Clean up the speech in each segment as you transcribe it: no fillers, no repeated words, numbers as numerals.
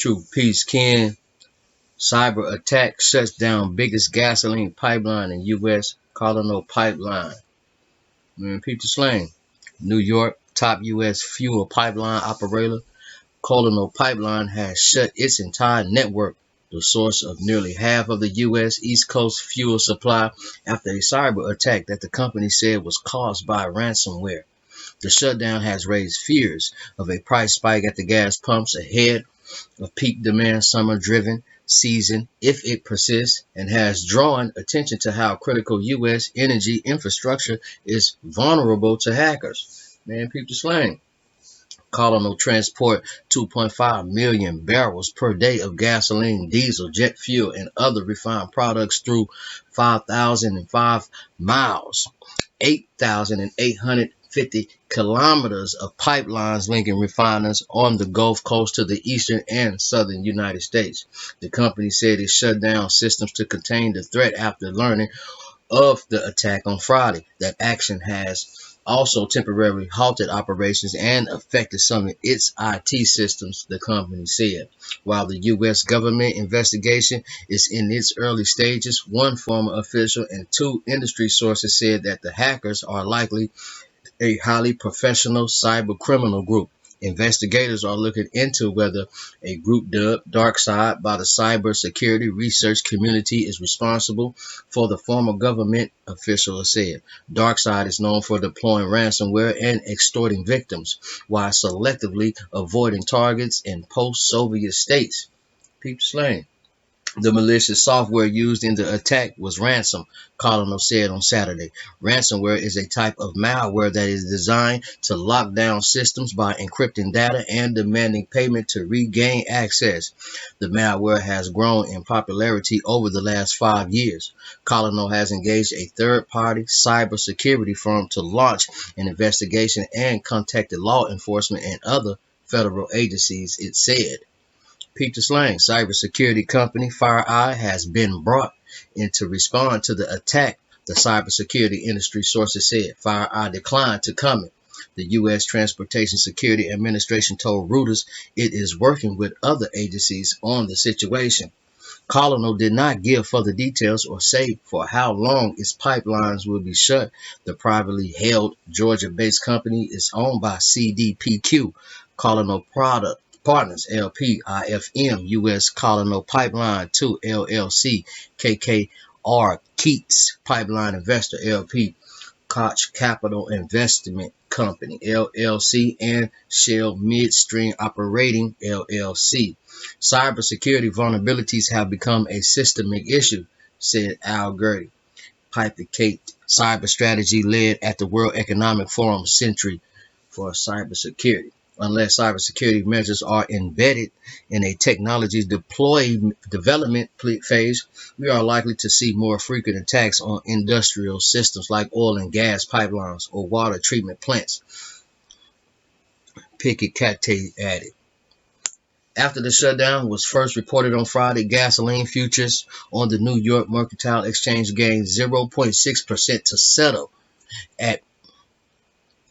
True peace, Ken. Cyber attack shuts down biggest gasoline pipeline in US-Colonial pipeline. Man, Peter Slang. New York, top US fuel pipeline operator, Colonial Pipeline has shut its entire network, the source of nearly half of the U.S. East Coast fuel supply, after a cyber attack that the company said was caused by ransomware. The shutdown has raised fears of a price spike at the gas pumps ahead of peak demand summer-driven season if it persists, and has drawn attention to how critical U.S. energy infrastructure is vulnerable to hackers. Man, peep the slang. Colonial transport 2.5 million barrels per day of gasoline, diesel, jet fuel, and other refined products through 5,005 miles, 8,850 kilometers of pipelines linking refiners on the Gulf Coast to the eastern and southern United States. The company said it shut down systems to contain the threat after learning of the attack on Friday. That action has also temporarily halted operations and affected some of its IT systems, the company said. While the U.S. government investigation is in its early stages, one former official and two industry sources said that the hackers are likely a highly professional cyber criminal group. Investigators are looking into whether a group dubbed Dark Side by the cyber security research community is responsible for the former government official said. Dark Side is known for deploying ransomware and extorting victims while selectively avoiding targets in post-Soviet states. Peep slang. The malicious software used in the attack was ransom, Colonel said on Saturday. Ransomware is a type of malware that is designed to lock down systems by encrypting data and demanding payment to regain access. The malware has grown in popularity over the last 5 years. Colonel has engaged a third-party cybersecurity firm to launch an investigation and contacted law enforcement and other federal agencies, it said. Peter Slang, cybersecurity company FireEye has been brought in to respond to the attack, the cybersecurity industry sources said. FireEye declined to comment. The U.S. Transportation Security Administration told Reuters it is working with other agencies on the situation. Colonel did not give further details or say for how long its pipelines will be shut. The privately held Georgia-based company is owned by CDPQ, Colonel Partners LP, IFM, US-Colonial Pipeline 2 LLC, KKR, Keats Pipeline Investor LP, Koch Capital Investment Company LLC, and Shell Midstream Operating LLC. Cybersecurity vulnerabilities have become a systemic issue, said Al Gerty, Pipe-Kate cyber strategy lead at the World Economic Forum Century for Cybersecurity. Unless cybersecurity measures are embedded in a technology's development phase, we are likely to see more frequent attacks on industrial systems like oil and gas pipelines or water treatment plants, Piketty added. After the shutdown was first reported on Friday, gasoline futures on the New York Mercantile Exchange gained 0.6% to settle at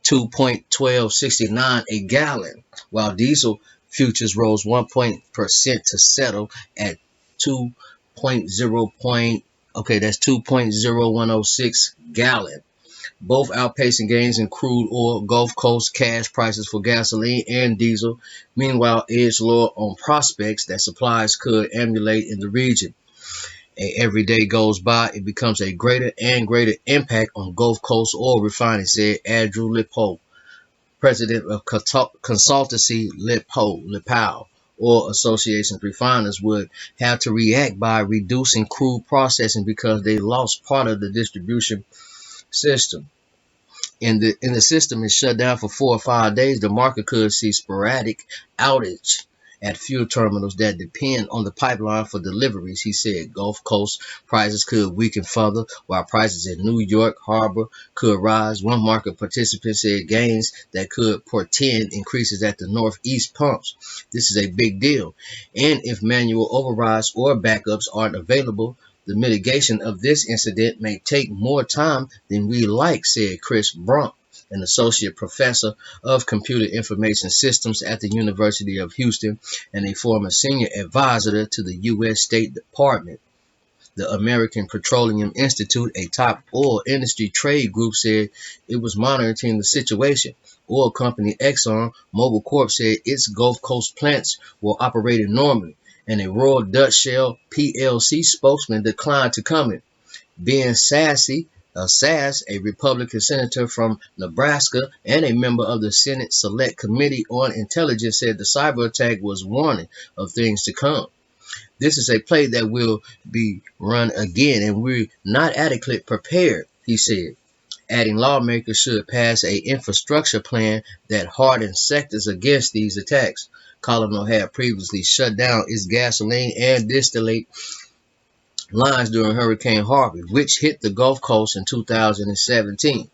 2.1269 a gallon, while diesel futures rose 1% to settle at 2.0106 gallon. Both outpacing gains in crude oil, Gulf Coast cash prices for gasoline and diesel, meanwhile edged lower on prospects that supplies could emulate in the region. Every day goes by, it becomes a greater and greater impact on Gulf Coast oil refining, said Andrew Lipow, president of consultancy Lipow. Oil Association's refiners would have to react by reducing crude processing because they lost part of the distribution system. And the system is shut down for 4 or 5 days. The market could see sporadic outage at fuel terminals that depend on the pipeline for deliveries, he said. Gulf Coast prices could weaken further, while prices in New York Harbor could rise. One market participant said gains that could portend increases at the Northeast pumps. This is a big deal. And if manual overrides or backups aren't available, the mitigation of this incident may take more time than we like, said Chris Brunk, an associate professor of computer information systems at the University of Houston and a former senior advisor to the U.S. State Department. The American Petroleum Institute, a top oil industry trade group, said it was monitoring the situation. Oil company Exxon Mobil Corp said its Gulf Coast plants were operating normally, and a Royal Dutch Shell PLC spokesman declined to comment. Ben Sass, a Republican senator from Nebraska and a member of the Senate Select Committee on Intelligence, said the cyber attack was warning of things to come. This is a play that will be run again, and we're not adequately prepared, he said, adding lawmakers should pass an infrastructure plan that hardens sectors against these attacks. Colonial had previously shut down its gasoline and distillate lines during Hurricane Harvey, which hit the Gulf Coast in 2017.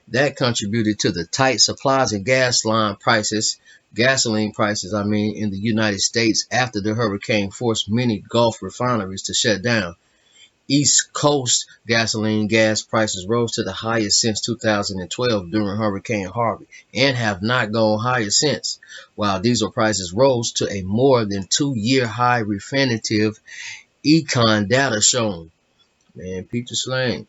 That contributed to the tight supplies and gasoline prices in the United States after the hurricane forced many Gulf refineries to shut down. East Coast gasoline gas prices rose to the highest since 2012 during Hurricane Harvey and have not gone higher since, while diesel prices rose to a more than 2-year high, Refinitiv Econ data shown. Man, Peter Slang.